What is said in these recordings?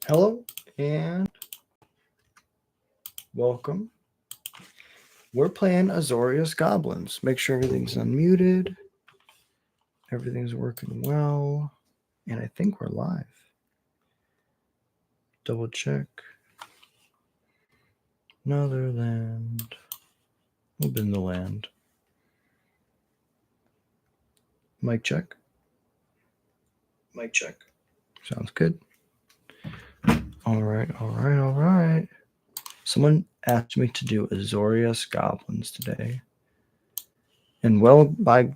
Hello and welcome. We're playing Azorious Goblins. Make sure everything's unmuted. Everything's working well. And I think we're live. Double check. Another land. Open the land. Mic check. Mic check. Sounds good. All right. Someone asked me to do Azorious Goblins today. And well, by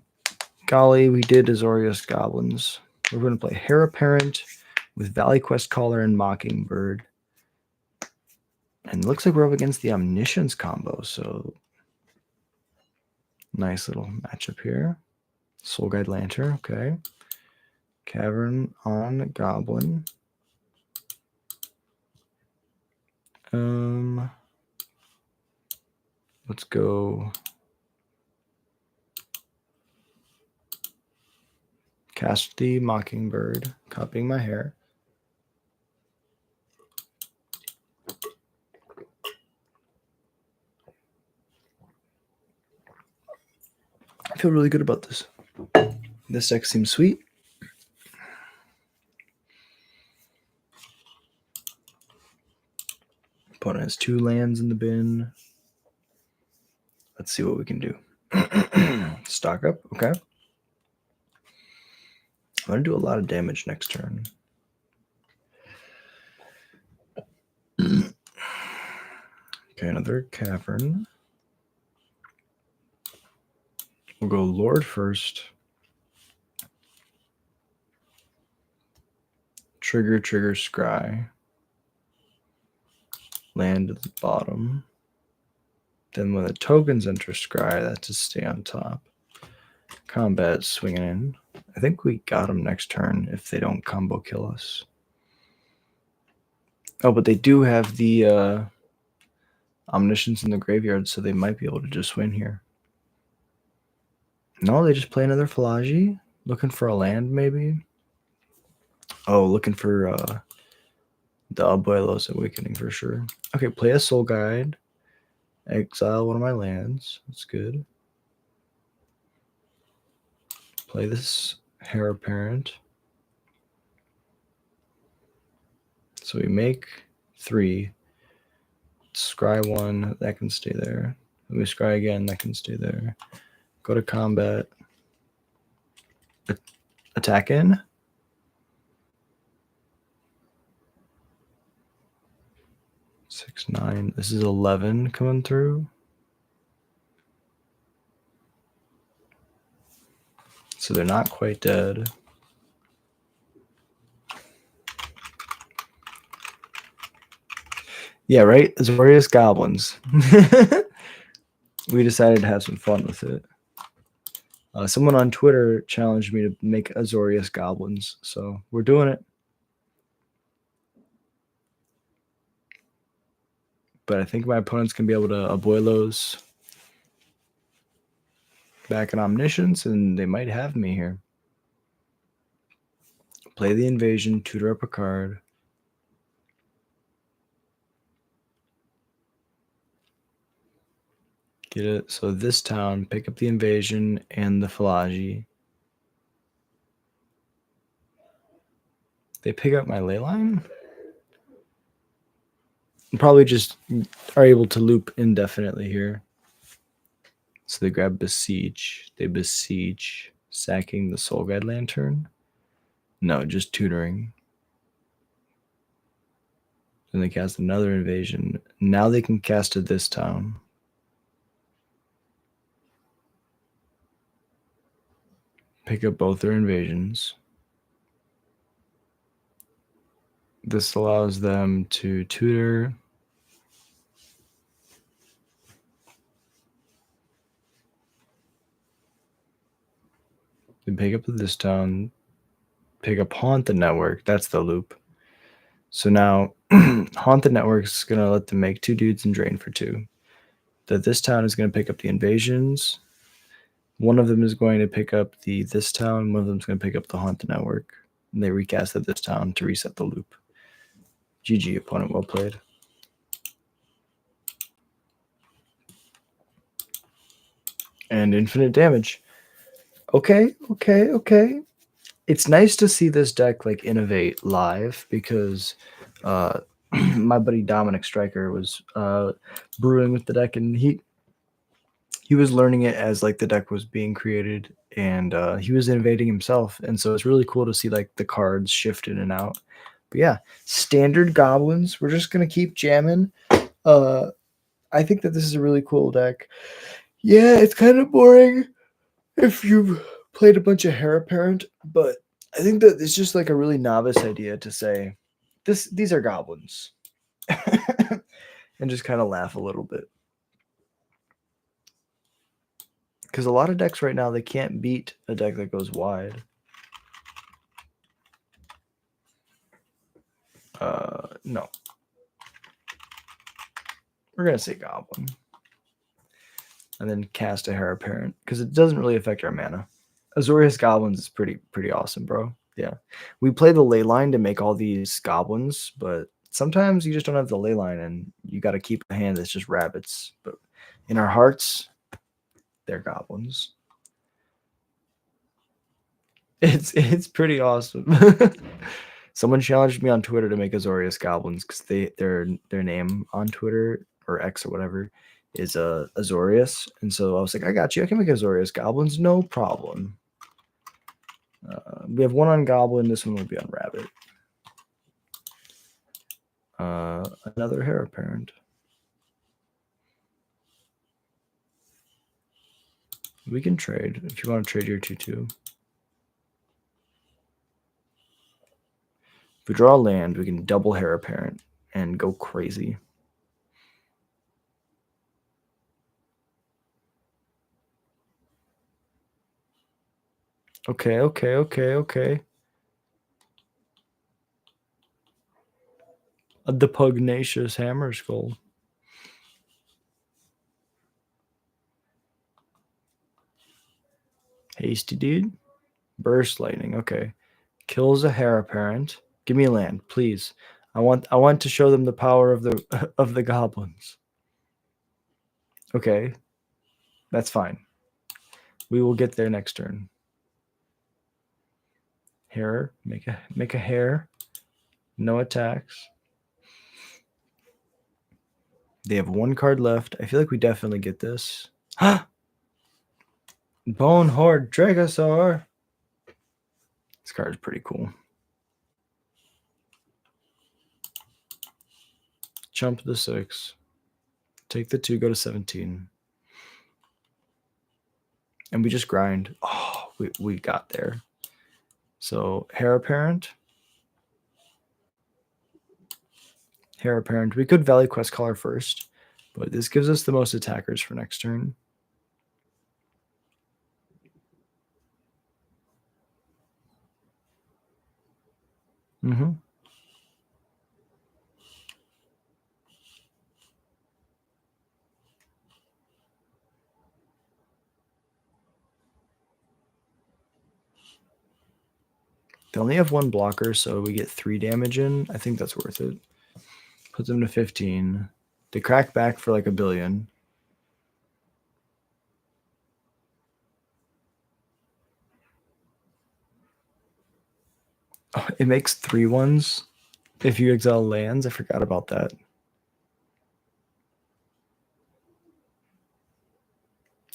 golly, we did Azorious Goblins. We're going to play Heir Apparent with Valley Quest Caller and Mockingbird. And it looks like we're up against the Omniscience combo, so nice little matchup here. Soul Guide Lantern, okay. Cavern on Goblin. Let's go cast the Mockingbird, copying my hair. I feel really good about this. This deck seems sweet. Opponent has 2 lands in the bin. Let's see what we can do. Stock up, okay. I'm going to do a lot of damage next turn. Okay, another Cavern. We'll go Lord first. Trigger, Scry. Land at the bottom. Then when the tokens enter Scry, that's to stay on top. Combat swinging in. I think we got them next turn if they don't combo kill us. Oh, but they do have the Omniscience in the graveyard, so they might be able to just win here. No, they just play another Falaji. Looking for a land, maybe? Oh, looking for the Abuelo's Awakening for sure. Okay, play a Soul Guide. Exile one of my lands. That's good. Play this Heir Apparent. So we make 3. Scry 1, that can stay there. We scry again, that can stay there. Go to combat. Attack in. Six, 9. This is 11 coming through. So they're not quite dead. Yeah, right? Azorious Goblins. We decided to have some fun with it. Someone on Twitter challenged me to make Azorious Goblins, so we're doing it. But I think my opponent's going to be able to Abuelos back in Omniscience, and they might have me here. Play the Invasion, tutor up a card. Get it? So this town, pick up the Invasion and the Falaji. They pick up my Leyline? Probably just are able to loop indefinitely here. So they grab Besiege. They besiege, sacking the Soul Guide Lantern. No, just tutoring. Then they cast another Invasion. Now they can cast it this town. Pick up both their invasions. This allows them to tutor. They pick up this town. Pick up Haunt the Network. That's the loop. So now Haunt the Network is going to let them make 2 dudes and drain for 2. That this town is going to pick up the invasions. One of them is going to pick up this town. One of them is going to pick up the Haunt the Network. And they recast at this town to reset the loop. GG, opponent, well played. And infinite damage. Okay. It's nice to see this deck like innovate live because my buddy Dominic Stryker was brewing with the deck, and he was learning it as like the deck was being created, and he was innovating himself, and so it's really cool to see like the cards shift in and out. But yeah, standard goblins. We're just gonna keep jamming. I think that this is a really cool deck. Yeah, it's kind of boring if you've played a bunch of Heir Apparent, but I think that it's just like a really novice idea to say these are goblins. And just kind of laugh a little bit. Because a lot of decks right now, they can't beat a deck that goes wide. No. We're going to say goblin. And then cast a Heir Apparent, because it doesn't really affect our mana. Azorious Goblins is pretty awesome, bro. Yeah. We play the ley line to make all these goblins, but sometimes you just don't have the ley line, and you got to keep a hand that's just rabbits. But in our hearts, they're goblins. It's pretty awesome. Someone challenged me on Twitter to make Azorious Goblins because their name on Twitter or X or whatever is Azorious, and so I was like, I got you. I can make Azorious Goblins, no problem. We have one on Goblin. This one will be on Rabbit. Another Heir Apparent. We can trade if you want to trade your 2/2. If we draw a land, we can double Heir Apparent and go crazy. Okay. The Pugnacious Hammer Skull. Hasty dude. Burst Lightning. Okay. Kills a Heir Apparent. Give me a land, please. I want to show them the power of the of the goblins. Okay. That's fine. We will get there next turn. Hair. Make a hair. No attacks. They have one card left. I feel like we definitely get this. Bone Horde Dragosaur. This card is pretty cool. Jump the 6. Take the 2, go to 17. And we just grind. Oh, we got there. So Heir Apparent. Heir Apparent. We could Valley Quest Caller first, but this gives us the most attackers for next turn. Mm-hmm. They only have one blocker, so we get 3 damage in. I think that's worth it. Put them to 15. They crack back for like a billion. Oh, it makes 3/1s if you exile lands. I forgot about that.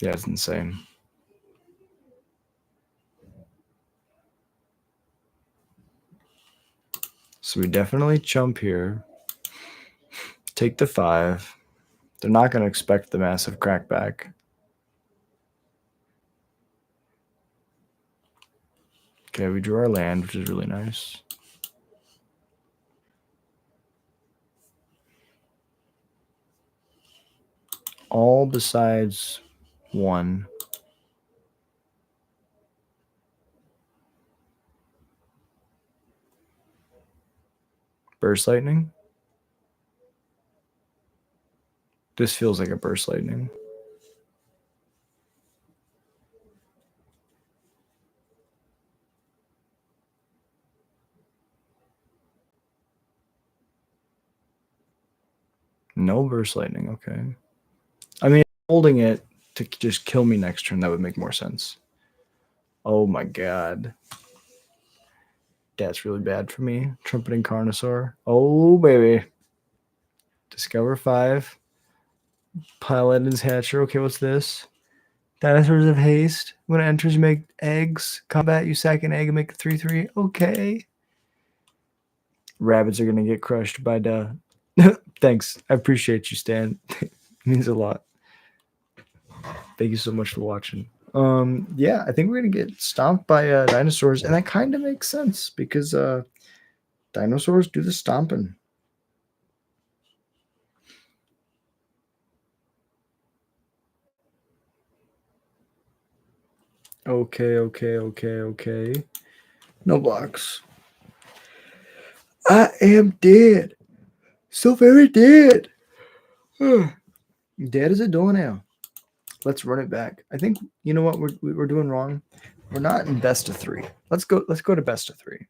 Yeah, it's insane. So we definitely chump here. Take the 5. They're not going to expect the massive crackback. Okay, we drew our land, which is really nice. All besides 1. Burst Lightning. This feels like a Burst Lightning. No burst lightning. Okay. I mean, holding it to just kill me next turn, that would make more sense. Oh my god. That's really bad for me. Trumpeting Carnosaur. Oh, baby. Discover 5. Paladin's Hatcher. Okay, what's this? Dinosaurs of Haste. When it enters, you make eggs. Combat, you sack an egg and make a 3/3. Okay. Rabbits are going to get crushed by the... Thanks. I appreciate you, Stan. It means a lot. Thank you so much for watching. Yeah, I think we're going to get stomped by dinosaurs, and that kind of makes sense because dinosaurs do the stomping. Okay. No blocks. I am dead. So very dead. Dead as a doornail. Let's run it back. I think, you know what we're doing wrong? We're not in best of 3. Let's go to best of 3.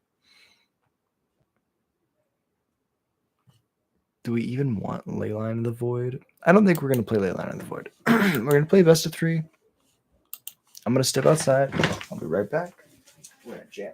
Do we even want Leyline of the Void? I don't think we're going to play Leyline of the Void. We're going to play best of 3. I'm going to step outside. I'll be right back. We're going to jam.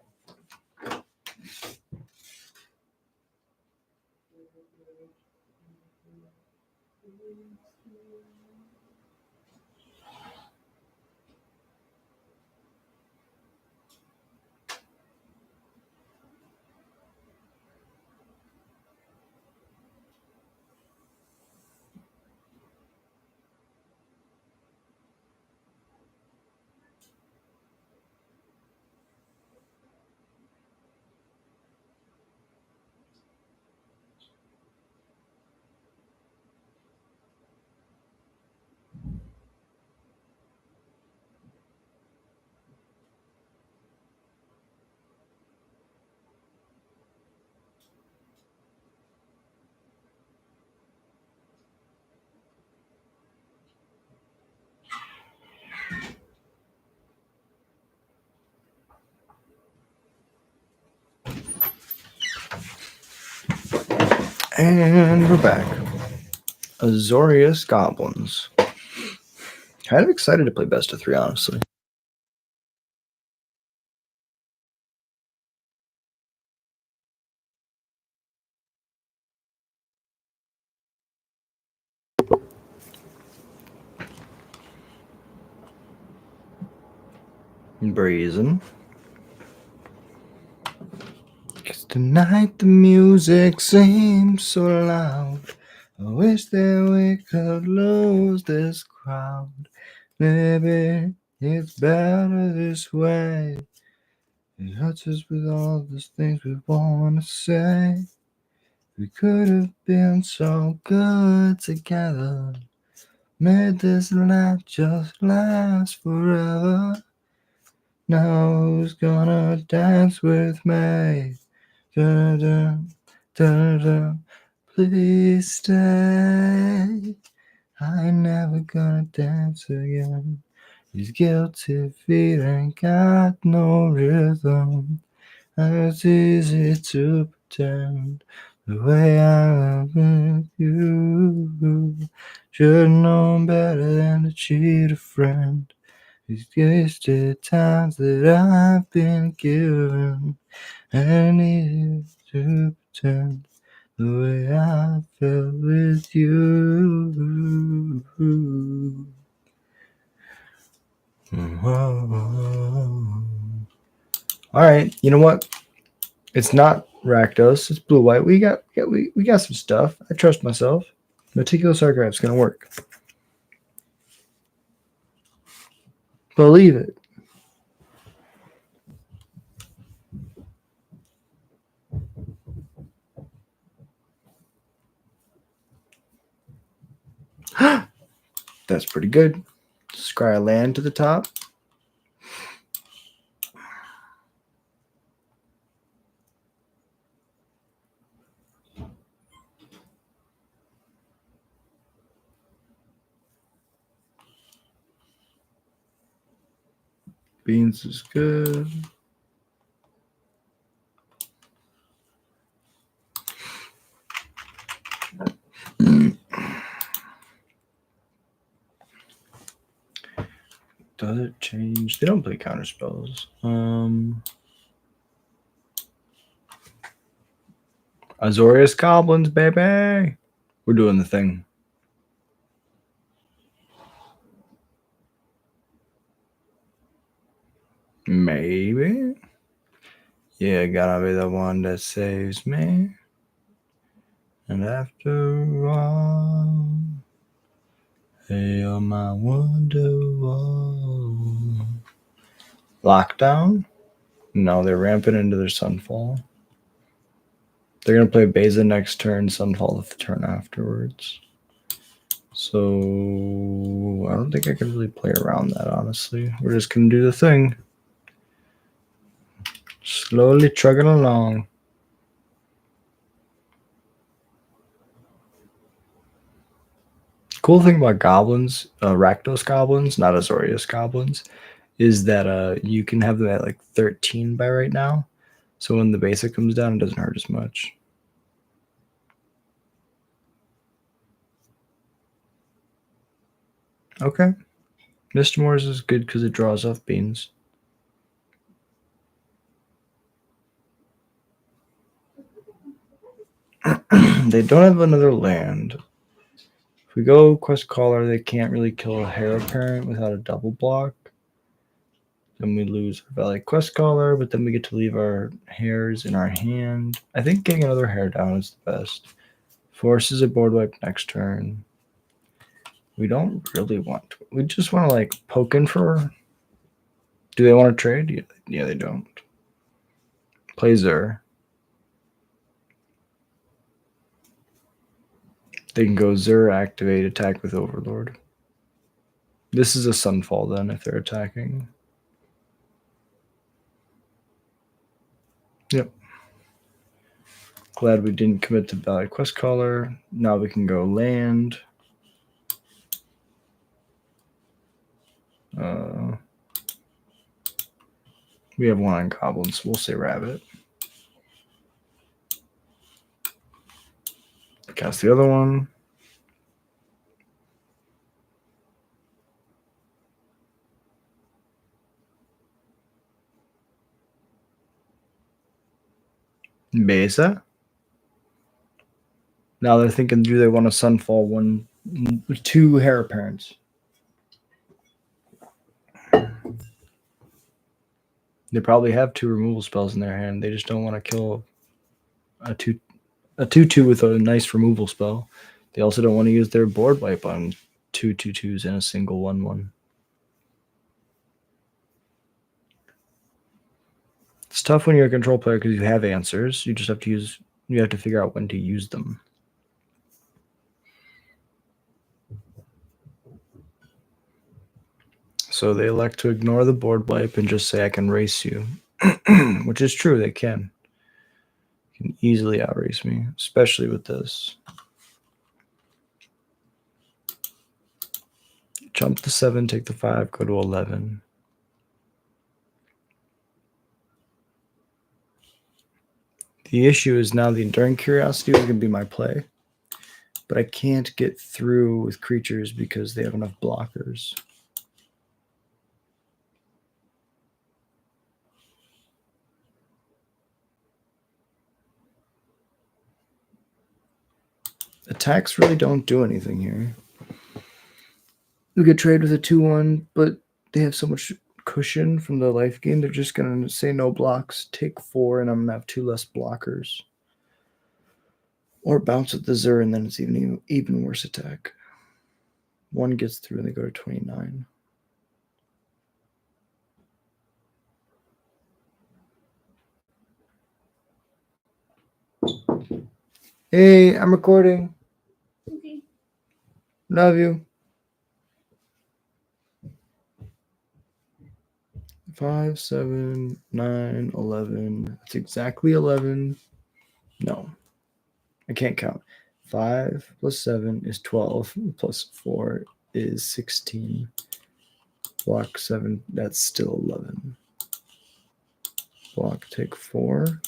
And we're back. Azorious Goblins. Kind of excited to play best of 3, honestly. Brazen. Cause tonight the music seems so loud. I wish that we could lose this crowd. Maybe it's better this way. It hurts us with all those things we want to say. We could have been so good together. Made this life just last forever. Now who's gonna dance with me? Da-da, da-da, please stay. I ain't never gonna dance again. These guilty feet ain't got no rhythm. It's easy to pretend the way I love with you. Should've known better than to cheat a friend. These wasted times that I've been given. I need to pretend the way I felt with you. All right, you know what? It's not Rakdos. It's blue white. We got some stuff. I trust myself. Meticulous Archive's gonna work. Believe it. That's pretty good. Scry land to the top. Beans is good. Does it change? They don't play counter spells. Azorious Goblins, baby. We're doing the thing. Maybe. Yeah, gotta be the one that saves me. And after all, hail my wonderwall. Lockdown? No, they're ramping into their Sunfall. They're going to play Beza next turn, Sunfall the turn afterwards. So I don't think I can really play around that, honestly. We're just going to do the thing. Slowly trugging along. Cool thing about goblins, Rakdos goblins, not Azorious goblins, is that you can have them at like 13 by right now. So when the basic comes down, it doesn't hurt as much. Okay. Mr. Moore's is good because it draws off beans. They don't have another land. If we go Quest Caller, they can't really kill a Heir Apparent without a double block. Then we lose our Valley Quest Caller, but then we get to leave our hairs in our hand. I think getting another hair down is the best. Forces a board wipe next turn. We don't really want to. We just want to like poke in for. Do they want to trade? Yeah, they don't. Play Zur. They can go Zur, activate, attack with Overlord. This is a Sunfall then if they're attacking. Yep. Glad we didn't commit to Valley Quest Caller. Now we can go land. We have one on Goblins. We'll say Rabbit. Cast the other one. Beza. Now they're thinking, do they want a Sunfall 2 Heir Apparents? They probably have 2 removal spells in their hand. They just don't want to kill a 2/2 with a nice removal spell. They also don't want to use their board wipe on 2 2/2s and a single 1/1. It's tough when you're a control player because you have answers. You just have to figure out when to use them. So they elect to ignore the board wipe and just say, I can race you. Which is true, they can. You can easily outrace me, especially with this. Jump to 7, take the 5, go to 11. The issue is now the Enduring Curiosity is going to be my play. But I can't get through with creatures because they have enough blockers. Attacks really don't do anything here. We could trade with a 2/1, but they have so much cushion from the life gain. They're just going to say no blocks, take 4, and I'm going to have 2 less blockers. Or bounce with the Zur, and then it's even worse attack. 1 gets through, and they go to 29. Hey, I'm recording. Okay. Love you. 5, 7, 9, 11. That's exactly 11. No, I can't count. 5 plus 7 is 12. Plus 4 is 16. Block 7, that's still 11. Block, take 4.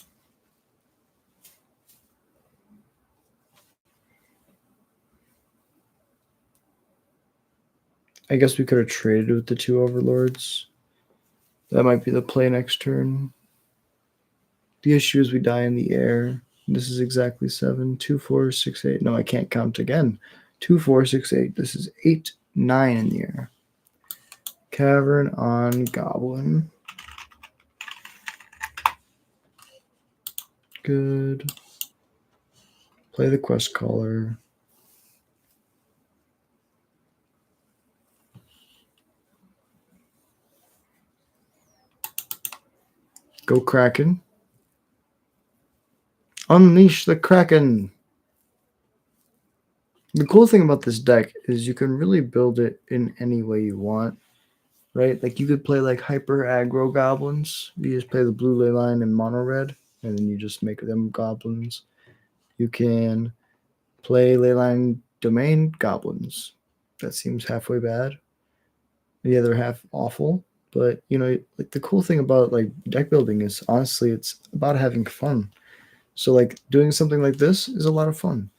I guess we could have traded with the 2 overlords. That might be the play next turn. The issue is we die in the air. This is exactly 7. 2, 4, 6, 8. No, I can't count again. 2, 4, 6, 8. This is 8, 9 in the air. Cavern on Goblin. Good. Play the quest caller. Go Kraken. Unleash the Kraken. The cool thing about this deck is you can really build it in any way you want, right? Like you could play like hyper aggro goblins. You just play the blue ley line and mono red, and then you just make them goblins. You can play leyline domain goblins. That seems halfway bad. The other half awful. But you know, like the cool thing about like deck building is honestly it's about having fun. So like doing something like this is a lot of fun.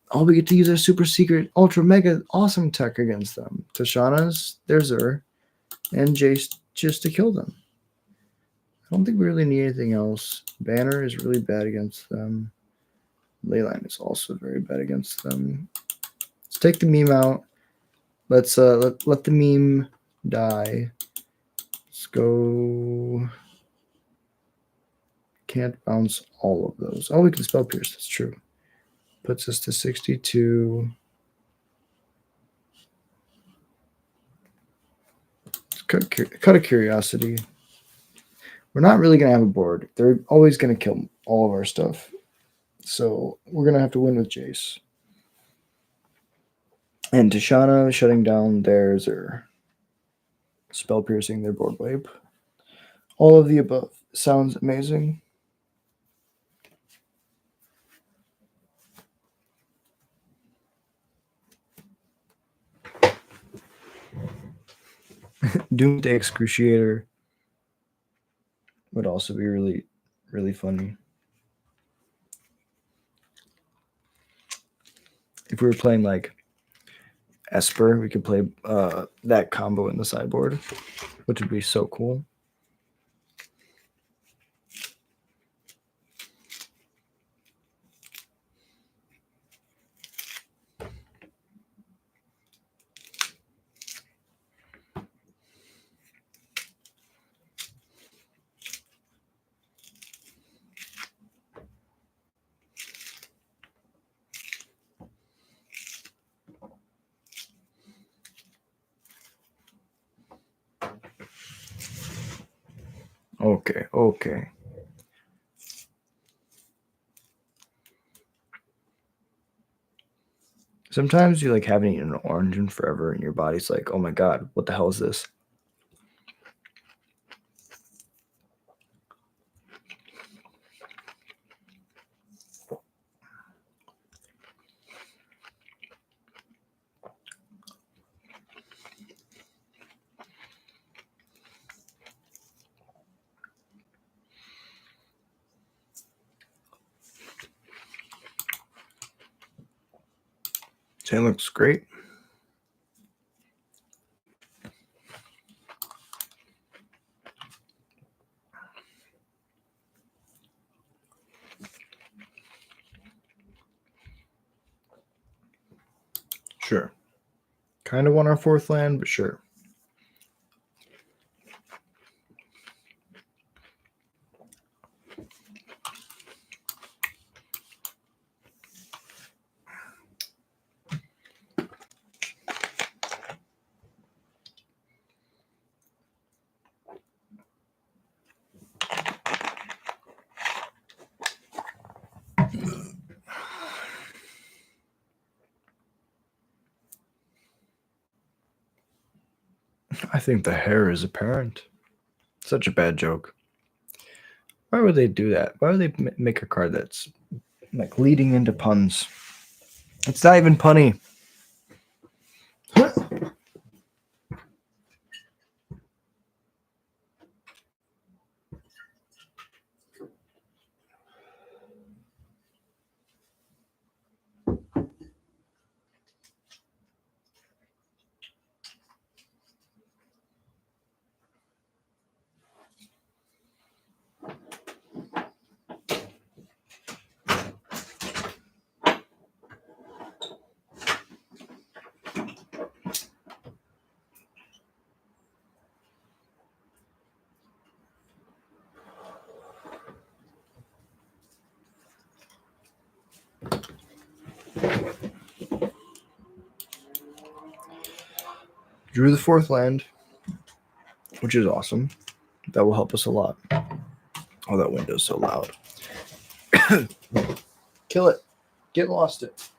All we get to use our super secret, ultra mega awesome tech against them. Tashana's, there's her, and Jace just to kill them. I don't think we really need anything else. Banner is really bad against them. Leyline is also very bad against them. Let's take the meme out. Let's let the meme die. Let's go. Can't bounce all of those. Oh, we can spell pierce. That's true. Puts us to 62. Cut a curiosity. We're not really going to have a board. They're always going to kill all of our stuff. So we're going to have to win with Jace. And Tashana shutting down theirs or spell piercing their board wipe. All of the above. Sounds amazing. Doomsday Excruciator would also be really, really funny. If we were playing like Esper, we could play that combo in the sideboard, which would be so cool. Okay. Sometimes you like haven't eaten an orange in forever and your body's like, oh my God, what the hell is this? It looks great. Sure. Kind of want our 4th land, but sure. I think the hair is apparent. Such a bad joke. Why would they do that? Why would they make a card that's like leading into puns? It's not even punny. Drew the 4th land, which is awesome. That will help us a lot. Oh, that window's so loud. Kill it. Get lost it.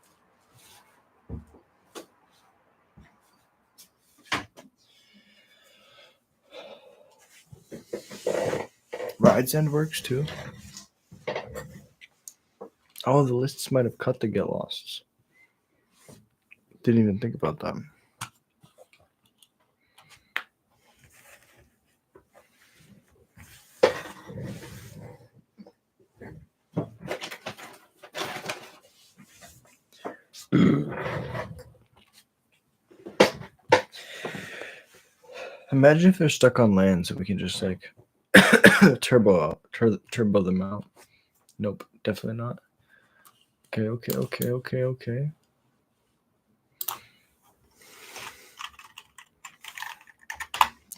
Ride's End works too. Oh, the lists might have cut the get losts. Didn't even think about that. Imagine if they're stuck on lands and we can just like turbo them out. Nope, definitely not. Okay.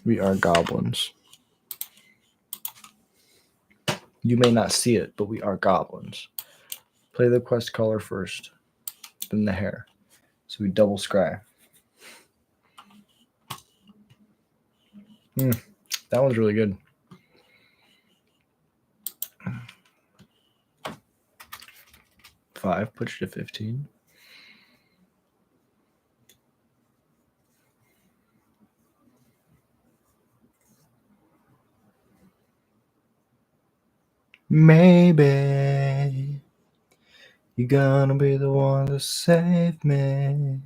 We are goblins. You may not see it, but we are goblins. Play the quest caller first, then the hare. So we double scry. That one's really good. Five, push you to 15. Maybe you're gonna be the one to save me.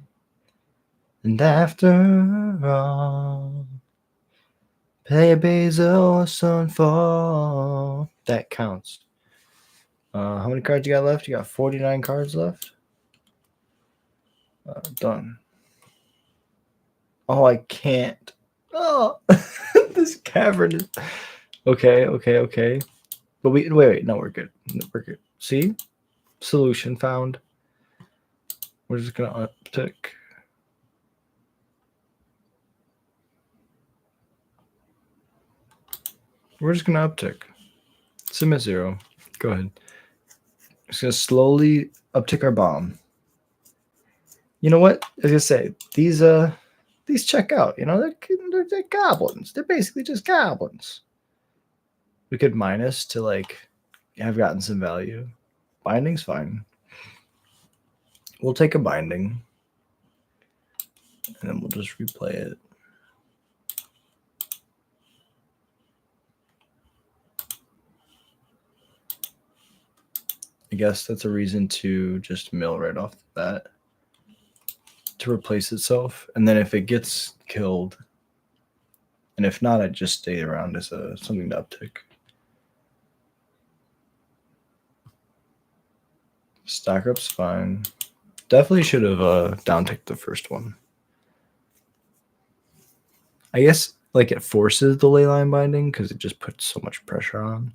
And after all, baby's a sunfall. That counts. How many cards you got left? You got 49 cards left? Done. Oh, I can't. Oh, this cavern is... Okay. But wait. No, we're good. See? Solution found. We're just going to uptick. We're just going to uptick. Submit 0. Go ahead. Just going to slowly uptick our bomb. You know what? I was going to say, these check out. You know, they're goblins. They're basically just goblins. We could minus to, like, have gotten some value. Binding's fine. We'll take a binding. And then we'll just replay it. I guess that's a reason to just mill right off the bat to replace itself. And then if it gets killed, and if not, I'd just stay around as something to uptick. Stack up's fine. Definitely should have downticked the first one. I guess like it forces the leyline binding because it just puts so much pressure on.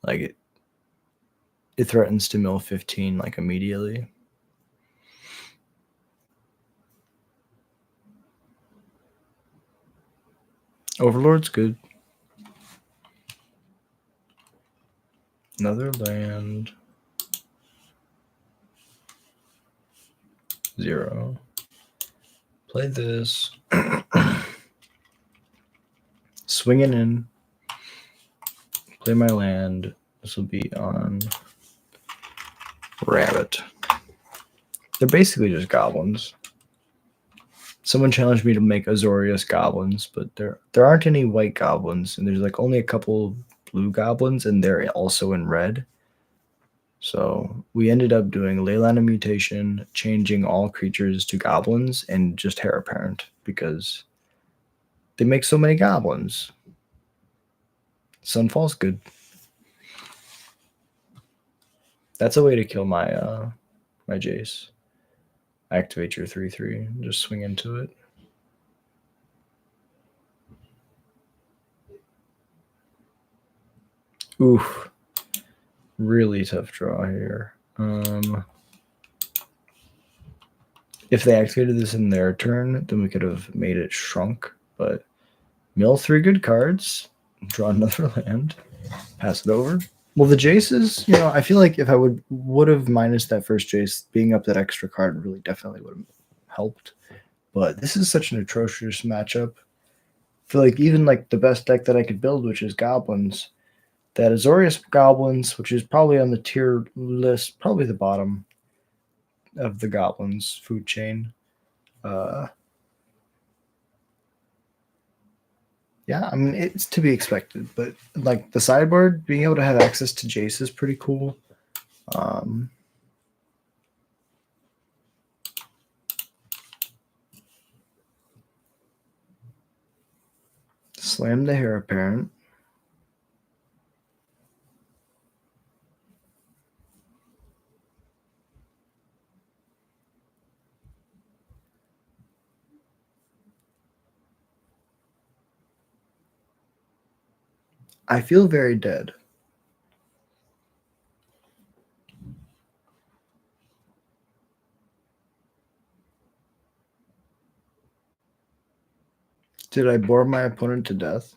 Like it threatens to mill 15 like immediately. Overlord's good. Another land. 0. Play this. Swinging in. Play my land. This will be on Rabbit. They're basically just goblins. Someone challenged me to make Azorious Goblins, but there aren't any white goblins, and there's like only a couple blue goblins, and they're also in red. So we ended up doing Leyline of Mutation, changing all creatures to goblins, and just Heir Apparent because they make so many goblins. Sunfall's good. That's a way to kill my my Jace. Activate your 3/3 and just swing into it. Oof. Really tough draw here. If they activated this in their turn, then we could have made it shrunk. But mill 3 good cards, draw another land, pass it over. Well, the Jaces, you know, I feel like if I would have minus that first Jace, being up that extra card really definitely would have helped. But this is such an atrocious matchup. I feel like even like the best deck that I could build, which is Goblins, that Azorious Goblins, which is probably on the tier list, probably the bottom of the Goblins food chain. Yeah, I mean it's to be expected, but like the sideboard, being able to have access to Jace is pretty cool. Slam the Heir Apparent. I feel very dead. Did I bore my opponent to death?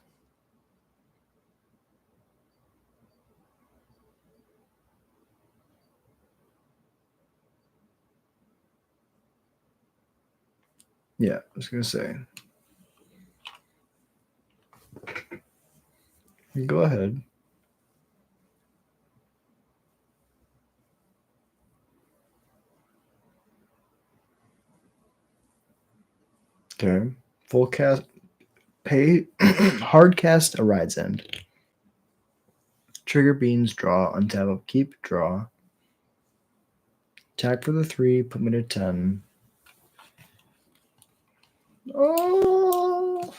Yeah, I was gonna say. Go ahead. Okay. Full cast. Pay. Hard cast a Ride's End. Trigger Beans, draw, untap, upkeep, draw. Attack for the 3, put me to 10. Oh!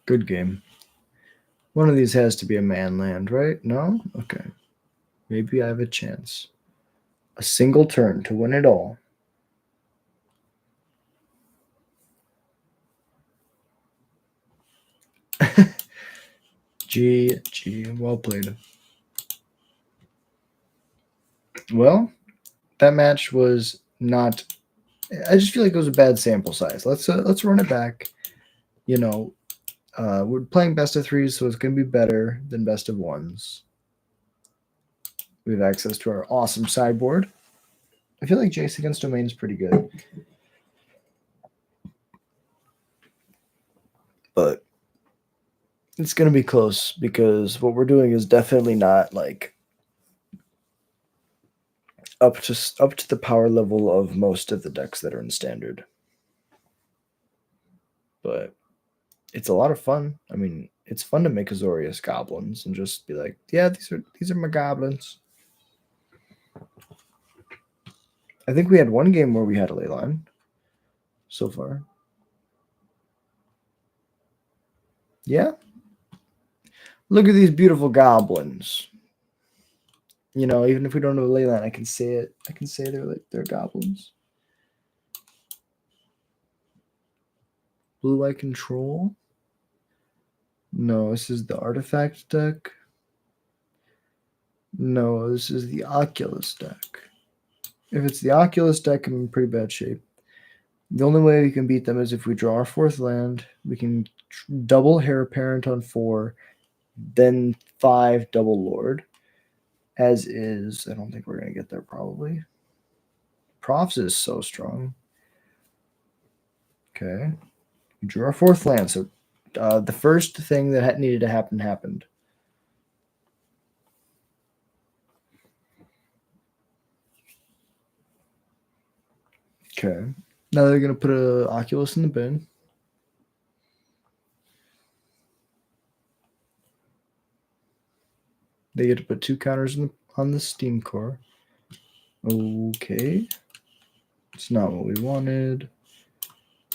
Good game. One of these has to be a man land, right? No? Okay. Maybe I have a chance. A single turn to win it all. G. Well played. Well, that match was not. I just feel like it was a bad sample size. Let's run it back. You know, we're playing best of 3s, so it's going to be better than best of 1s. We have access to our awesome sideboard. I feel like Jace against Domain is pretty good. But it's going to be close because what we're doing is definitely not like up to the power level of most of the decks that are in standard. But it's a lot of fun. I mean, it's fun to make Azorious Goblins and just be like, yeah, these are my goblins. I think we had one game where we had a ley line so far. Yeah. Look at these beautiful goblins. You know, even if we don't know the ley line, I can say it. I can say they're goblins. Blue Eye Control. No, this is the artifact deck. No, this is the Oculus deck. If it's the Oculus deck, I'm in pretty bad shape. The only way we can beat them is if we draw our 4th land. We can double Heir Apparent on 4, then 5 double Lord. As is, I don't think we're going to get there probably. Profs is so strong. Okay. We drew our 4th land, so the first thing that needed to happen happened. Okay. Now they're going to put an Oculus in the bin. They get to put 2 counters on the Steam Core. Okay. It's not what we wanted.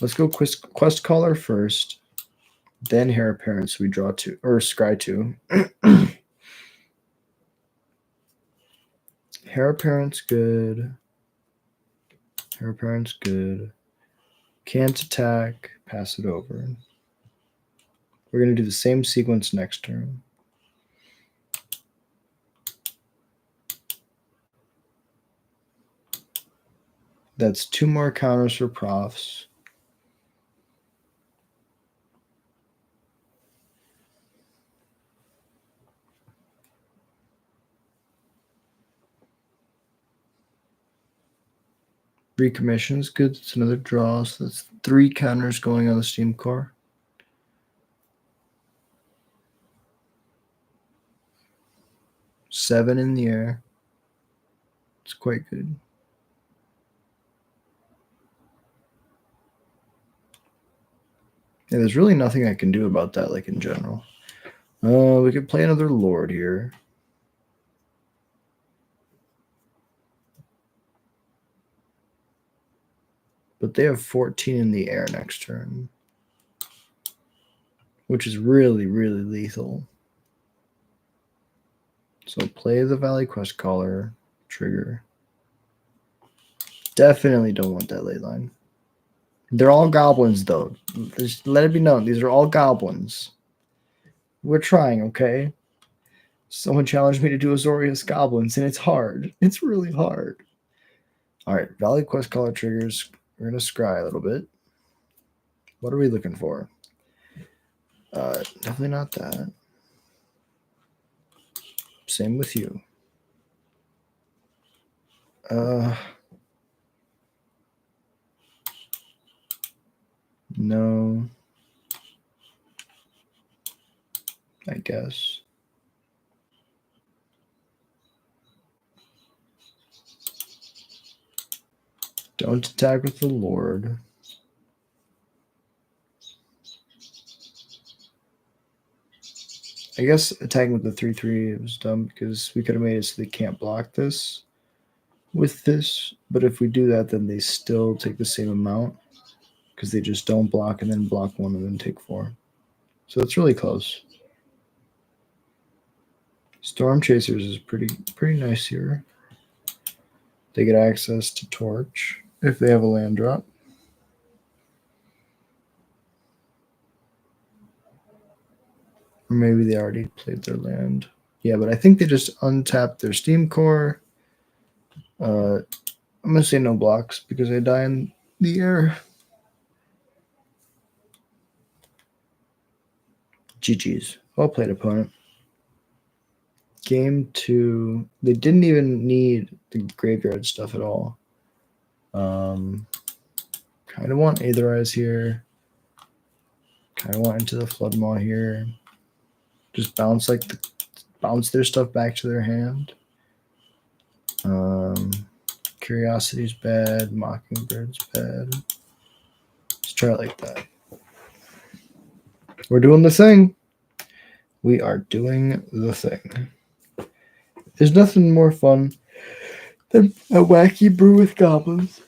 Let's go Quest Caller first. Then Heir Apparent, so we draw 2. Or scry 2. Heir Apparent's good. Heir Apparent's good. Can't attack. Pass it over. We're going to do the same sequence next turn. That's 2 more counters for profs. Recommissions, good. It's another draw. So that's 3 counters going on the Steam core. Seven in the air. It's quite good. Yeah, there's really nothing I can do about that, like in general. We could play another Lord here. But they have 14 in the air next turn, which is really, really lethal. So play the Valley Quest Caller, trigger. Definitely don't want that ley line. They're all goblins, though. Just let it be known, these are all goblins. We're trying, okay? Someone challenged me to do Azorious Goblins, and it's hard. It's really hard. All right, Valley Quest Caller triggers. We're going to scry a little bit. What are we looking for? Definitely not that. Same with you. No. I guess. Don't attack with the Lord. I guess attacking with the 3/3 was dumb because we could have made it so they can't block this with this. But if we do that, then they still take the same amount because they just don't block and then block 1 and then take 4. So it's really close. Storm Chasers is pretty nice here. They get access to Torch if they have a land drop. Or maybe they already played their land. Yeah, but I think they just untapped their Steam Core. I'm going to say no blocks because I die in the air. GG's. Well played, opponent. Game 2. They didn't even need the graveyard stuff at all. Kind of want Azorious here. Kind of want Into the Floodmaw here. Just bounce bounce their stuff back to their hand. Curiosity's bad. Mockingbird's bad. Let's try it like that. We're doing the thing. We are doing the thing. There's nothing more fun than a wacky brew with goblins.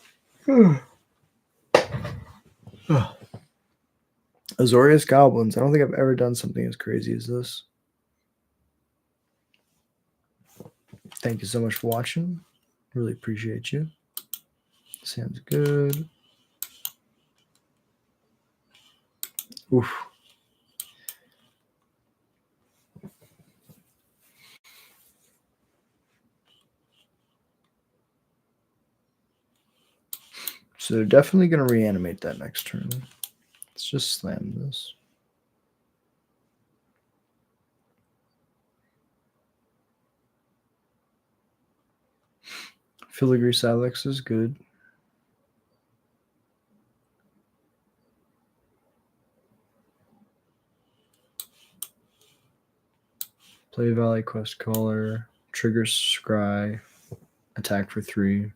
Azorious Goblins. I don't think I've ever done something as crazy as this. Thank you so much for watching. Really appreciate you. Sounds good. Oof. So they're definitely going to reanimate that next turn. Let's just slam this. Filigree Silex is good. Play Valley Quest Caller. Trigger Scry. Attack for 3.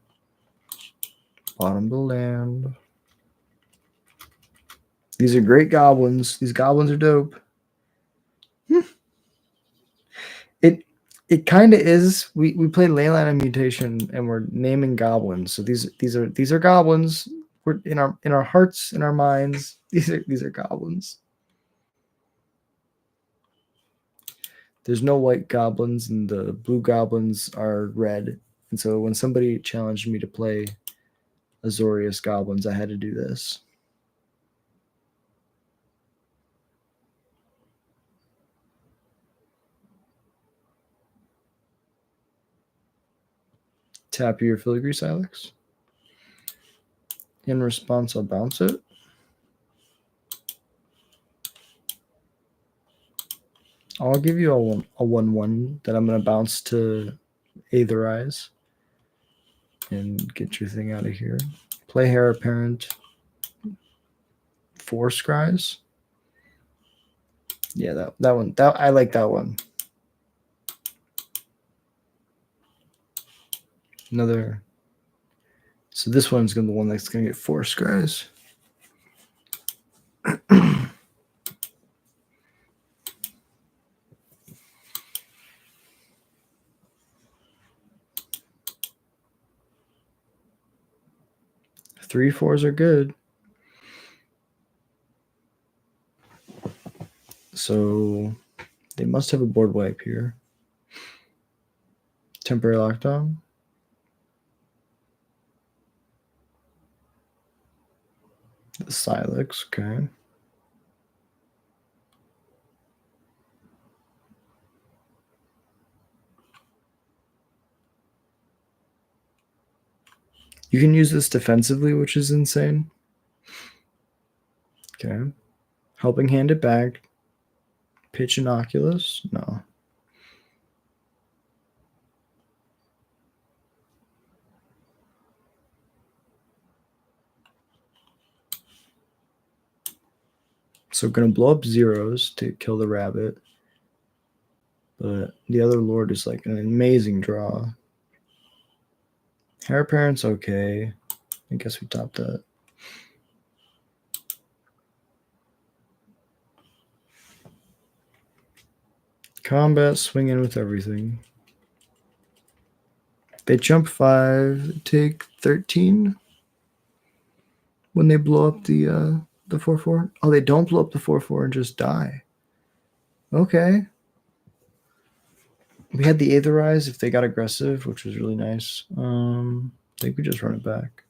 Bottom the land. These are great goblins. These goblins are dope. It kind of is. We play Leyline and Mutation, and we're naming goblins. So these are goblins. We're in our hearts, in our minds. These are goblins. There's no white goblins, and the blue goblins are red. And so when somebody challenged me to play Azorious Goblins, I had to do this. Tap your Filigree Silex. In response, I'll bounce it. I'll give you a 1/1 that I'm going to bounce to Azorious. and get your thing out of here. Play Heir Apparent. 4 scries. Yeah, that one. I like that one. Another. So this one's gonna be the one that's gonna get 4 scries. 3 4s are good. So they must have a board wipe here. Temporary lockdown. The Silex, okay. You can use this defensively, which is insane. Okay. Helping Hand it back. Pitch Inoculus? No. So we're going to blow up zeros to kill the rabbit. But the other lord is like an amazing draw. Heir Apparent's okay. I guess we top that. Combat, swing in with everything. They jump 5, take 13 when they blow up the 4/4. Oh, they don't blow up the 4/4 and just die. Okay. We had the Aetherize if they got aggressive, which was really nice. I think we just run it back.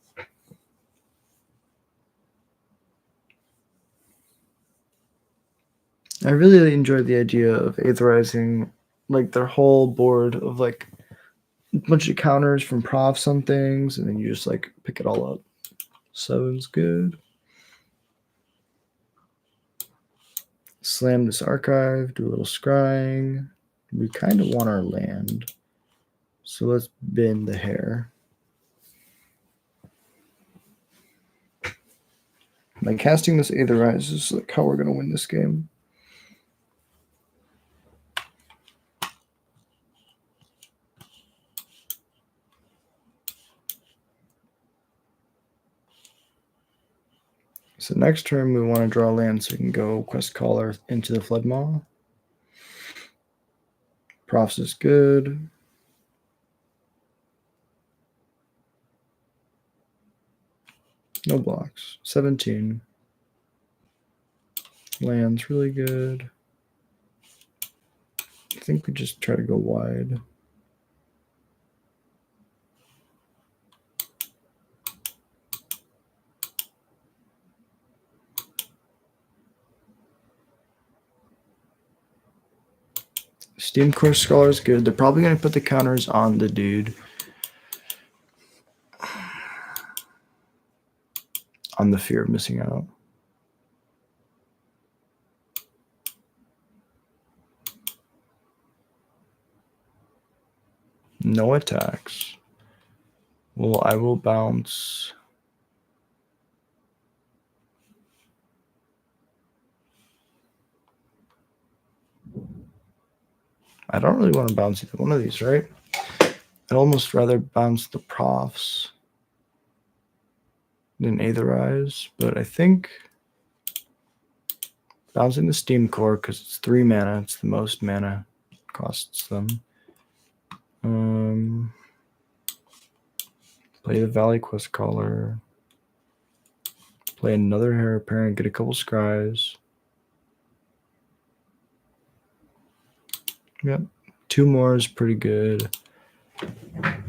I really enjoyed the idea of Aetherizing like their whole board of like a bunch of counters from profs on things, and then you just like pick it all up. 7's good. Slam this archive, do a little scrying. We kind of want our land. So let's bin the hair. Like casting this Aetherize is like how we're gonna win this game. So next turn we want to draw land so we can go Quest Caller into the Flood Maw. Profs is good. No blocks. 17. Land's really good. I think we just try to go wide. Steam Core Scholar is good. They're probably going to put the counters on the dude. On the fear of missing out. No attacks. Well, I will bounce. I don't really want to bounce either one of these, right? I'd almost rather bounce the profs than Aetherize, but I think bouncing the Steam Core because it's 3 mana. It's the most mana costs them. Play the Valley Quest Caller. Play another Heir Apparent. Get a couple scries. Yep. 2 more is pretty good.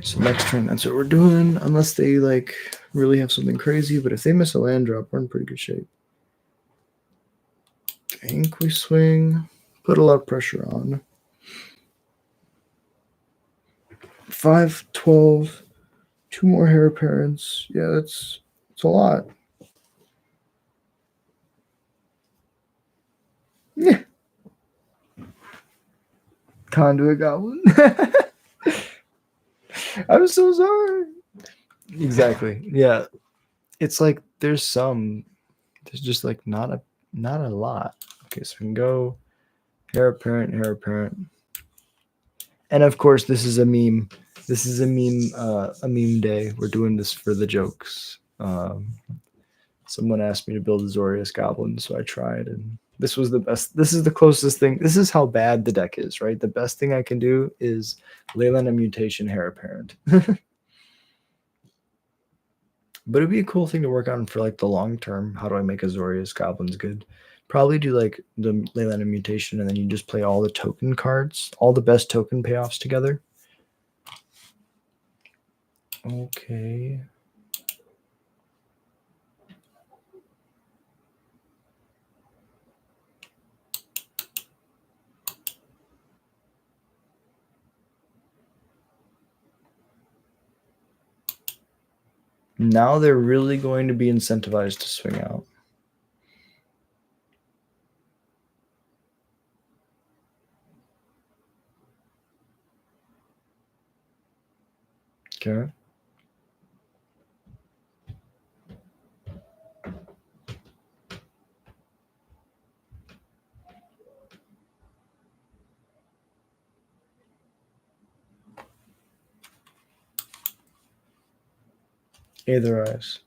So next turn, that's what we're doing. Unless they like really have something crazy, but if they miss a land drop, we're in pretty good shape. I think we swing. Put a lot of pressure on. 5, 12. 2 more Heir Apparents. Yeah, that's a lot. Yeah. Conduit Goblin. I'm so sorry. Exactly. Yeah. It's like there's just like not a lot. Okay, so we can go heir apparent, heir apparent. And of course this is a meme. This is a meme day. We're doing this for the jokes. Someone asked me to build Azorious Goblins, so I tried, and this was the best. This is the closest thing. This is how bad the deck is, right? The best thing I can do is Leyland a mutation, heir apparent. But it'd be a cool thing to work on for like the long term. How do I make Azorious Goblins good? Probably do like the Leyland mutation, and then you just play all the token cards, all the best token payoffs together. Okay. Now they're really going to be incentivized to swing out. Okay. Either eyes.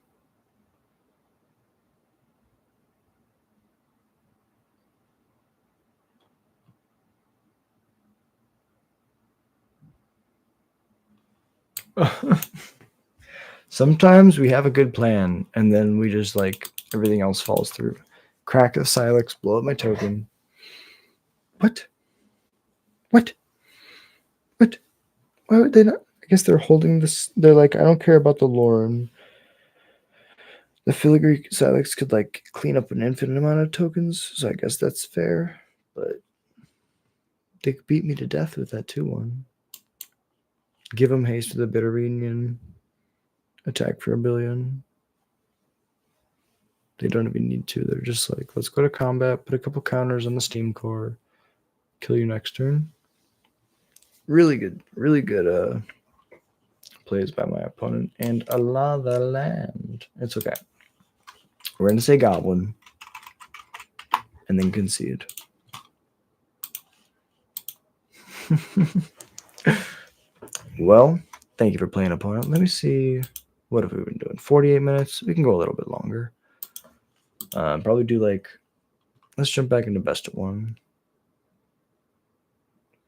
Sometimes we have a good plan, and then we just like everything else falls through. Crack the Silex, blow up my token. What? What? What? Why would they not? I guess they're holding this. They're like, I don't care about the lore. And the filigree Silex could like clean up an infinite amount of tokens, so I guess that's fair. But they could beat me to death with that 2-1. Give them haste to the Bitter Reunion. Attack for 1,000,000,000. They don't even need to. They're just like, let's go to combat, put a couple counters on the Steam Core, kill you next turn. Really good plays by my opponent. And a lava land. It's okay. We're going to say Goblin and then concede. Well, thank you for playing, opponent. Let me see. What have we been doing? 48 minutes. We can go a little bit longer. Probably do like, let's jump back into best of one.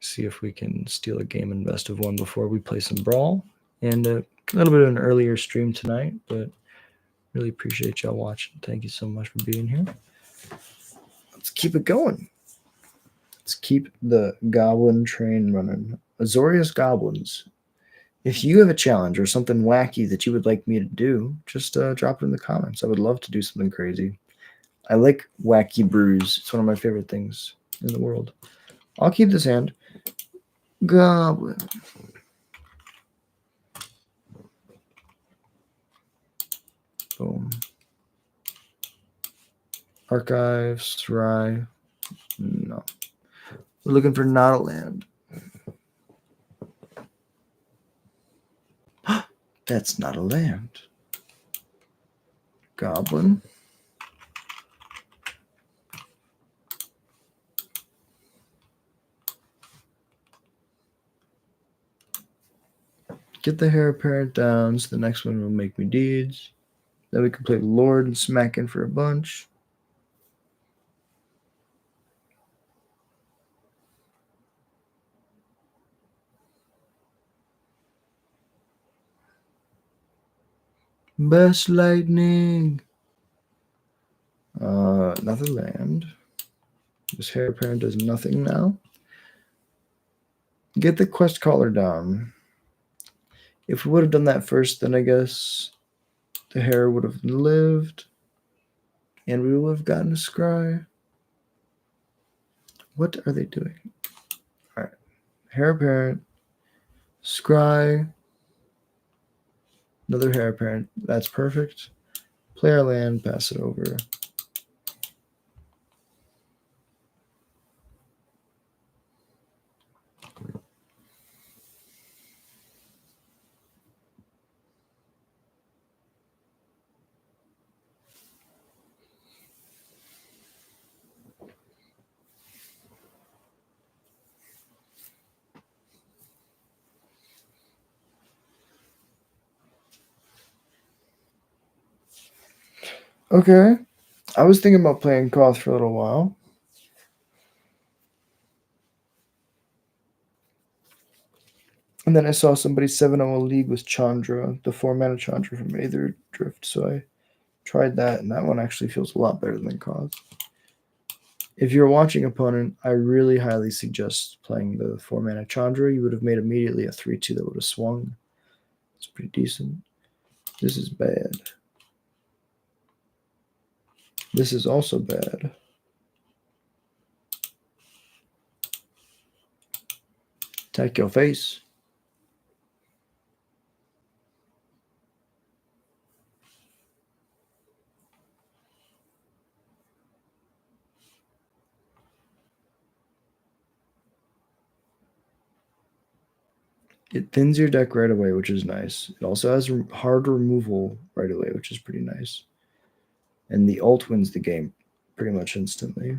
See if we can steal a game in best of one before we play some Brawl. And a little bit of an earlier stream tonight, but really appreciate y'all watching. Thank you so much for being here. Let's keep it going. Let's keep the Goblin train running. Azorious Goblins. If you have a challenge or something wacky that you would like me to do, just drop it in the comments. I would love to do something crazy. I like wacky brews. It's one of my favorite things in the world. I'll keep this hand. Goblin. Boom. Archives, Rye. No. We're looking for not a land. That's not a land. Goblin. Get the heir apparent down, so the next one will make me deeds. Then we can play Lord and smack in for a bunch. Best lightning. Another land. This heir apparent does nothing now. Get the quest caller down. If we would have done that first, then I guess the hair would have lived. And we would have gotten a scry. What are they doing? Alright. Hair apparent. Scry. Another hair apparent. That's perfect. Play our land, pass it over. Okay. I was thinking about playing Koth for a little while. And then I saw somebody 7-0 league with Chandra, the 4-mana Chandra from Aether Drift. So I tried that, and that one actually feels a lot better than Koth. If you're watching opponent, I really highly suggest playing the 4-mana Chandra. You would have made immediately a 3-2 that would have swung. It's pretty decent. This is bad. This is also bad. Attack your face. It thins your deck right away, which is nice. It also has hard removal right away, which is pretty nice. And the ult wins the game pretty much instantly.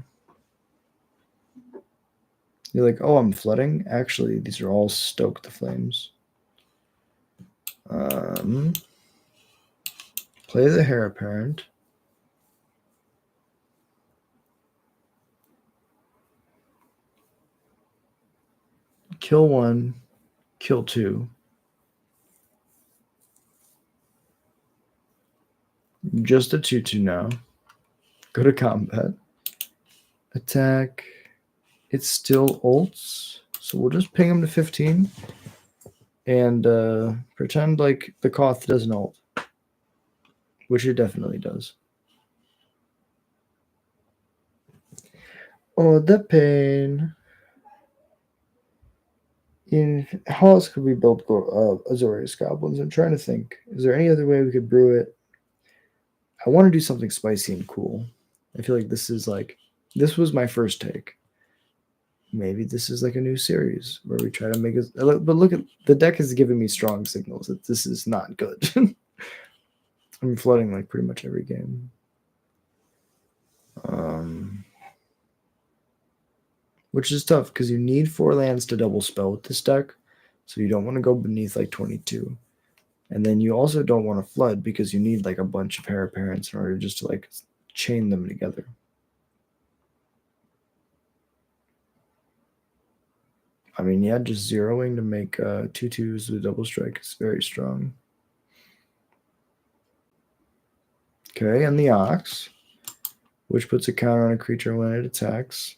You're like, oh, I'm flooding? Actually, these are all Stoke the Flames. Play the Heir Apparent. Kill one, kill two. Just a 2-2 now. Go to combat. Attack. It's still ults, so we'll just ping him to 15 and pretend like the Koth doesn't ult, which it definitely does. Oh, the pain. How else could we build Azorious Goblins? I'm trying to think. Is there any other way we could brew it? I want to do something spicy and cool. I feel like this was my first take. Maybe this is like a new series where we try to make it. But look at the deck is giving me strong signals that this is not good. I'm flooding like pretty much every game. Which is tough because you need 4 lands to double spell with this deck, so you don't want to go beneath like 22. And then you also don't want to flood because you need like a bunch of Heir Apparents in order just to like chain them together. I mean, yeah, just zeroing to make 2/2s with double strike is very strong. Okay, and the Ox, which puts a counter on a creature when it attacks.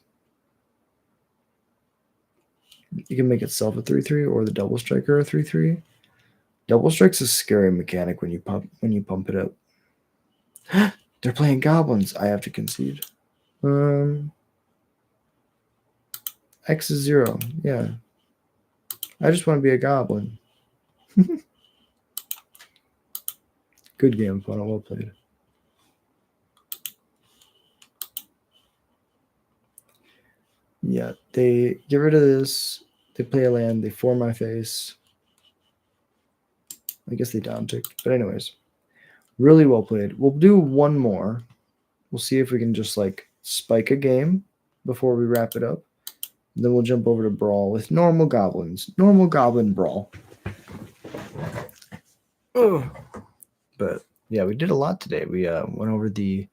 You can make itself a 3/3 or the double striker a 3/3. Double strike's a scary mechanic when you pump it up. They're playing goblins. I have to concede. X is 0. Yeah. I just want to be a goblin. Good game, opponent. Well played. Yeah, they get rid of this. They play a land. They form my face. I guess they down ticked. But anyways, really well played. We'll do one more. We'll see if we can just like spike a game before we wrap it up. And then we'll jump over to Brawl with normal goblins. Normal goblin Brawl. Ugh. But yeah, we did a lot today. We went over the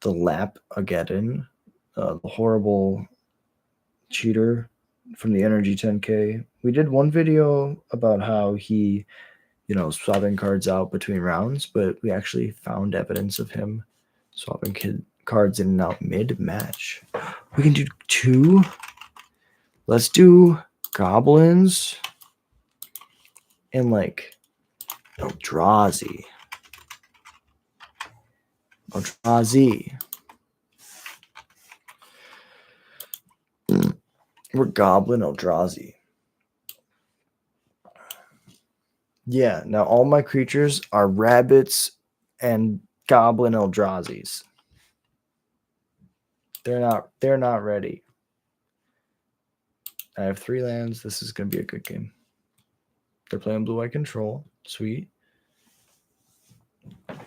Lap-Ageddon, the horrible cheater from the Energy 10K. We did one video about how he, swapping cards out between rounds, but we actually found evidence of him swapping cards in and out mid-match. We can do 2. Let's do goblins and like Eldrazi. We're Goblin Eldrazi. Yeah, now all my creatures are rabbits and Goblin Eldrazi's. They're not ready. I have 3 lands. This is gonna be a good game. They're playing blue-white control. Sweet.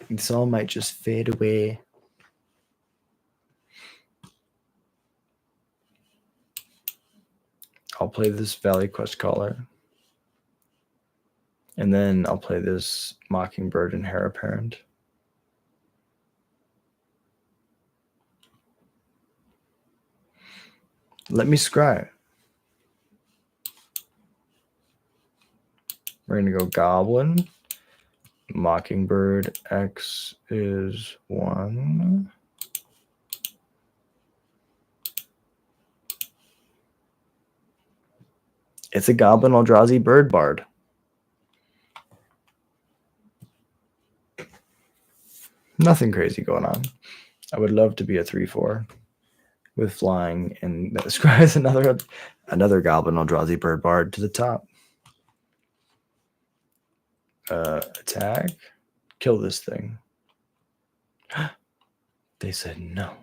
This all might just fade away. I'll play this Valley Quest Caller. And then I'll play this Mockingbird and Heir Apparent. Let me scry. We're going to go Goblin. Mockingbird X is 1. It's a Goblin Eldrazi Bird Bard. Nothing crazy going on. I would love to be a 3/4 with flying, and that describes another Goblin Eldrazi Bird Bard to the top. Attack. Kill this thing. They said no.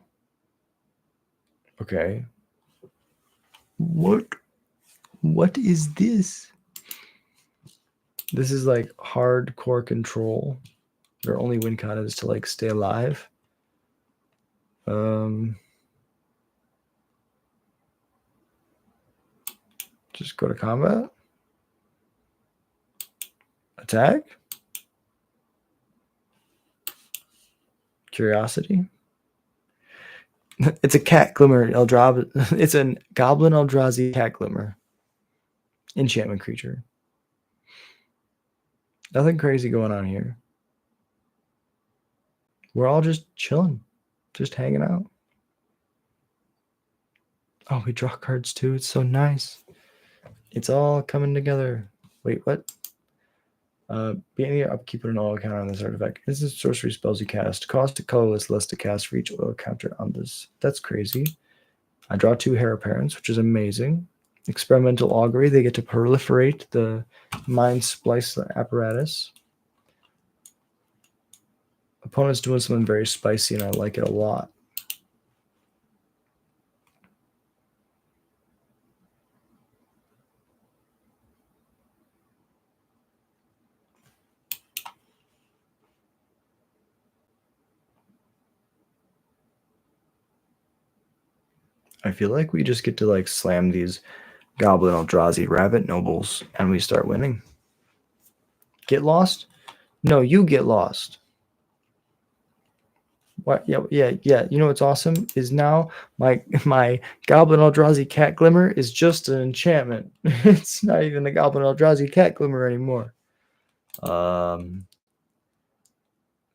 Okay. What is this? This is like hardcore control. Their only win con is to like stay alive. Just go to combat. Attack. Curiosity. It's a cat glimmer Eldrazi. It's a Goblin Eldrazi cat glimmer. Enchantment creature. Nothing crazy going on here. We're all just chilling, just hanging out. Oh, we draw cards too. It's so nice. It's all coming together. Wait, what? Beginning your upkeep, put an oil counter on this artifact. This is sorcery spells you cast. Cost a colorless, less to cast for each oil counter on this. That's crazy. I draw 2 Heir Apparents, which is amazing. Experimental Augury. They get to proliferate the Mind Splice apparatus. Opponent's doing something very spicy, and I like it a lot. I feel like we just get to like slam these Goblin Eldrazi Rabbit Nobles and we start winning. Get lost? No, you get lost. What? Yeah. You know what's awesome is now my Goblin Eldrazi Cat Glimmer is just an enchantment. It's not even the Goblin Eldrazi Cat Glimmer anymore.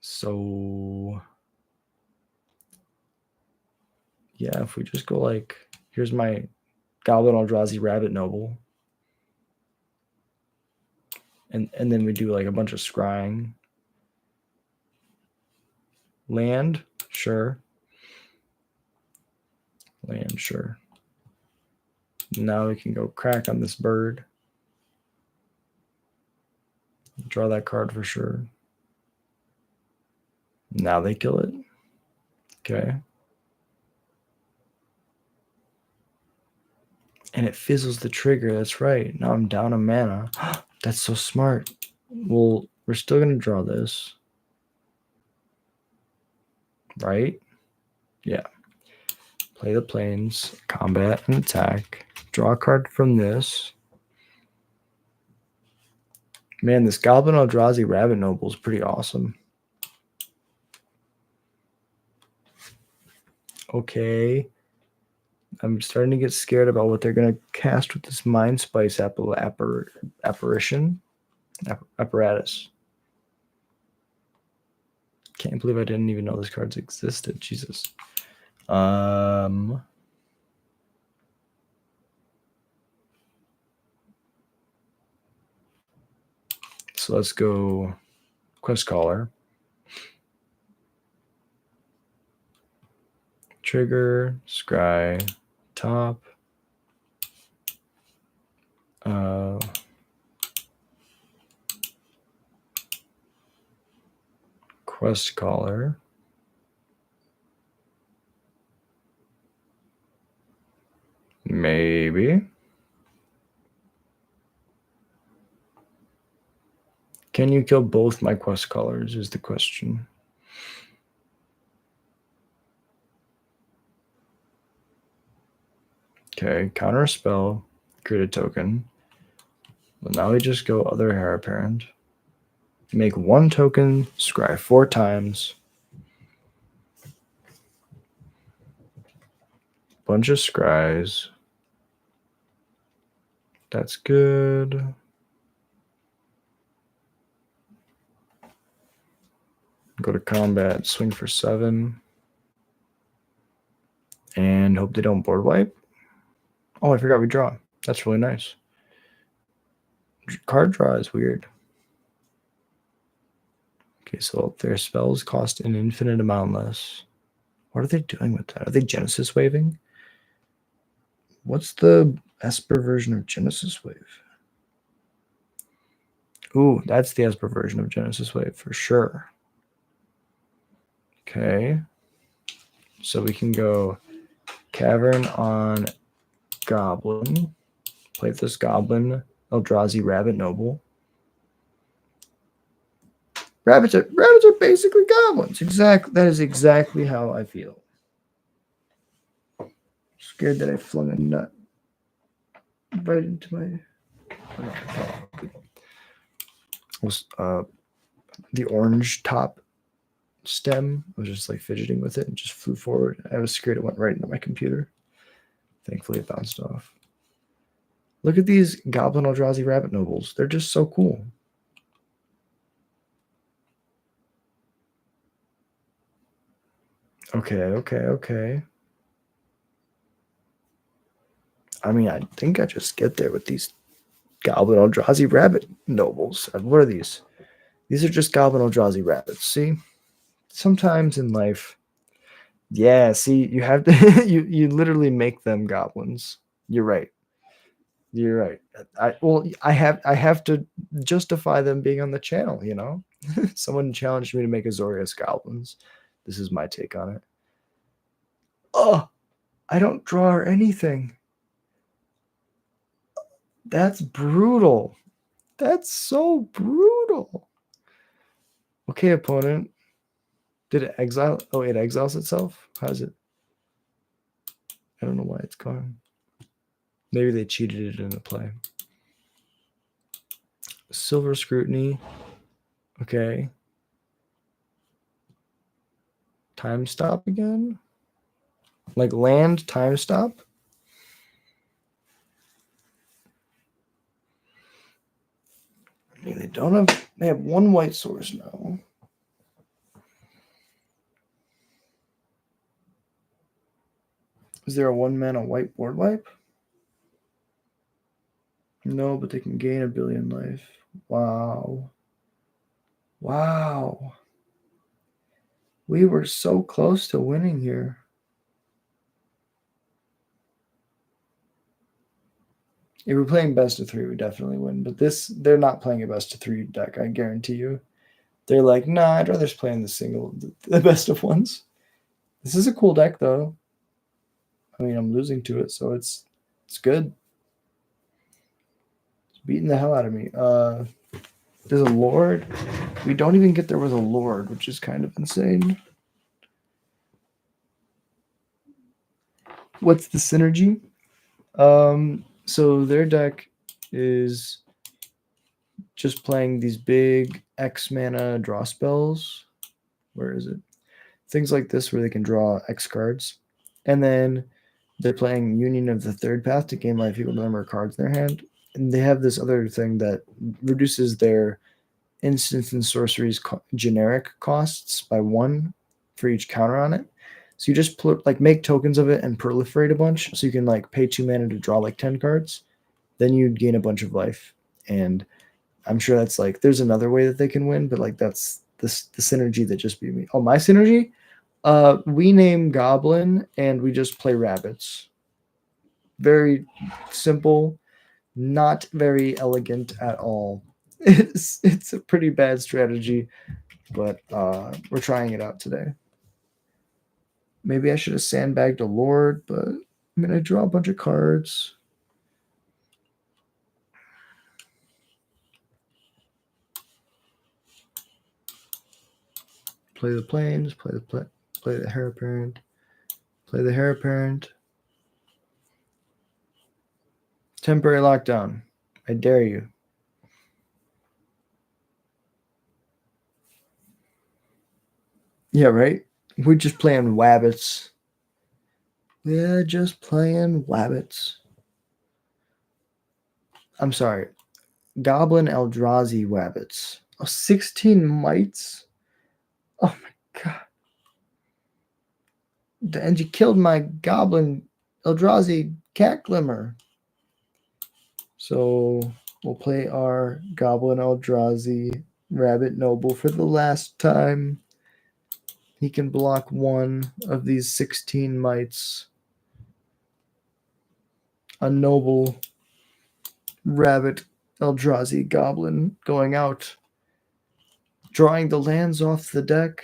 So yeah, if we just go like, here's my Goblin Eldrazi Rabbit Noble. And then we do like a bunch of scrying. Land, sure. Land, sure. Now we can go crack on this bird. Draw that card for sure. Now they kill it. Okay. And it fizzles the trigger. That's right. Now I'm down a mana. That's so smart. Well, we're still going to draw this. Right? Yeah. Play the planes, combat and attack. Draw a card from this. Man, this Goblin Eldrazi Rabbit Noble is pretty awesome. Okay. I'm starting to get scared about what they're going to cast with this Mind Spice apparatus. Can't believe I didn't even know those cards existed. Jesus. So let's go Quest Caller. Trigger, scry, top. Quest Caller. Maybe. Can you kill both my Quest Callers is the question. Okay, counter a spell, create a token. Well, now we just go other Heir Apparent. Make 1 token, scry 4 times. Bunch of scries. That's good. Go to combat, swing for 7. And hope they don't board wipe. Oh, I forgot we draw. That's really nice. Card draw is weird. Okay, so their spells cost an infinite amount less. What are they doing with that? Are they Genesis waving? What's the Esper version of Genesis Wave? Ooh, that's the Esper version of Genesis Wave for sure. Okay. So we can go Cavern on Goblin. Play this Goblin, Eldrazi Rabbit Noble. Rabbits are basically goblins. Exactly. That is exactly how I feel. Scared that I flung a nut right into my. The orange top stem. I was just like fidgeting with it and just flew forward. I was scared it went right into my computer. Thankfully, it bounced off. Look at these Goblin Eldrazi Rabbit Nobles. They're just so cool. Okay. I mean, I think I just get there with these Goblin Eldrazi Rabbit Nobles. What are these? These are just Goblin Eldrazi Rabbits. See? Sometimes in life, yeah, see, you have to, you literally make them goblins. You're right. I have to justify them being on the channel, you know? Someone challenged me to make Azorious Goblins. This is my take on it. Oh, I don't draw anything. That's brutal. That's so brutal. Okay, opponent. Did it exile? Oh, it exiles itself? How is it? I don't know why it's gone. Maybe they cheated it into play. Silver Scrutiny. Okay. Time stop again? Like land time stop? I mean, they have one white source now. Is there a 1-mana white board wipe? No, but they can gain 1 billion life. Wow. We were so close to winning here. If we're playing best of 3, we definitely win. But they're not playing a best of 3 deck, I guarantee you. They're like, nah, I'd rather play in the best of 1s. This is a cool deck, though. I mean, I'm losing to it, so it's good. It's beating the hell out of me. There's a Lord. We don't even get there with a Lord, which is kind of insane. What's the synergy? So their deck is just playing these big X mana draw spells. Where is it? Things like this where they can draw X cards. And then they're playing Union of the Third Path to gain life equal to the number of cards in their hand. And they have this other thing that reduces their instants and sorceries generic costs by 1 for each counter on it. So you just make tokens of it and proliferate a bunch. So you can like pay 2 mana to draw like 10 cards. Then you'd gain a bunch of life. And I'm sure that's like, there's another way that they can win, but like that's the synergy that just beat me. Oh, my synergy? We name Goblin and we just play rabbits. Very simple, not very elegant at all. It's a pretty bad strategy, but we're trying it out today. Maybe I should have sandbagged a Lord, but I mean, I draw a bunch of cards. Play the plains, play the Heir Apparent, play the Heir Apparent. Temporary lockdown. I dare you. Yeah, right? We're just playing wabbits. Yeah, just playing wabbits. I'm sorry. Goblin Eldrazi Wabbits. Oh, 16 mites? Oh my god. And you killed my Goblin Eldrazi Cat Glimmer. So we'll play our Goblin Eldrazi Rabbit Noble for the last time. He can block one of these 16 mites. A noble Rabbit Eldrazi Goblin going out. Drawing the lands off the deck.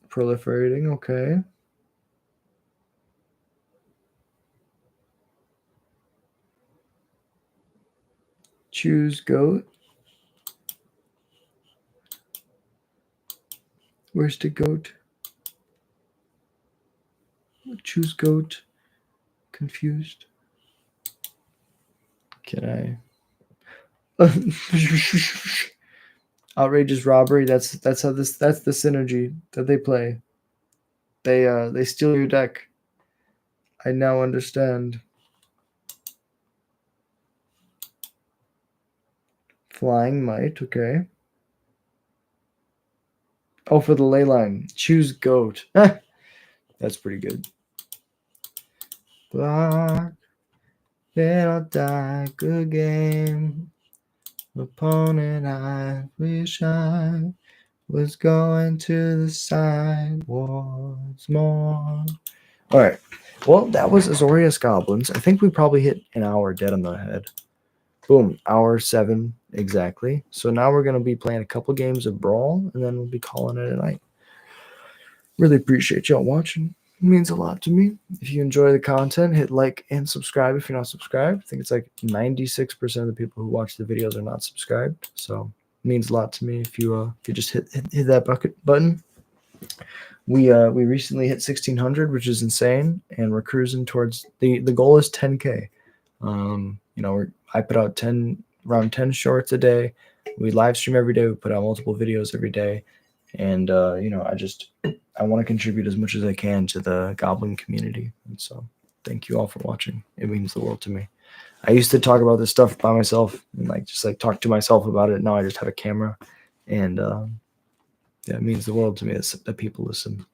Proliferating, okay. Choose goat. Where's the goat? Choose goat. Confused. Can I? Outrageous robbery. That's the synergy that they play. They steal your deck. I now understand. Flying might, okay. Oh, for the ley line. Choose goat. That's pretty good. Block. Then I'll die. Good game. Opponent, I wish I was going to the side once more. All right. Well, that was Azorious Goblins. I think we probably hit an hour dead on the head. Boom. Hour 7 exactly. So now we're going to be playing a couple games of Brawl, and then we'll be calling it a night. Really appreciate y'all watching. It means a lot to me. If you enjoy the content, hit like and subscribe if you're not subscribed. I think it's like 96% of the people who watch the videos are not subscribed. So it means a lot to me if you just hit that button. We recently hit 1600, which is insane, and we're cruising towards the goal is 10K. I put out around 10 shorts a day. We live stream every day. We put out multiple videos every day. And, I want to contribute as much as I can to the Goblin community. And so thank you all for watching. It means the world to me. I used to talk about this stuff by myself and just talk to myself about it. Now I just have a camera, and it means the world to me that people listen.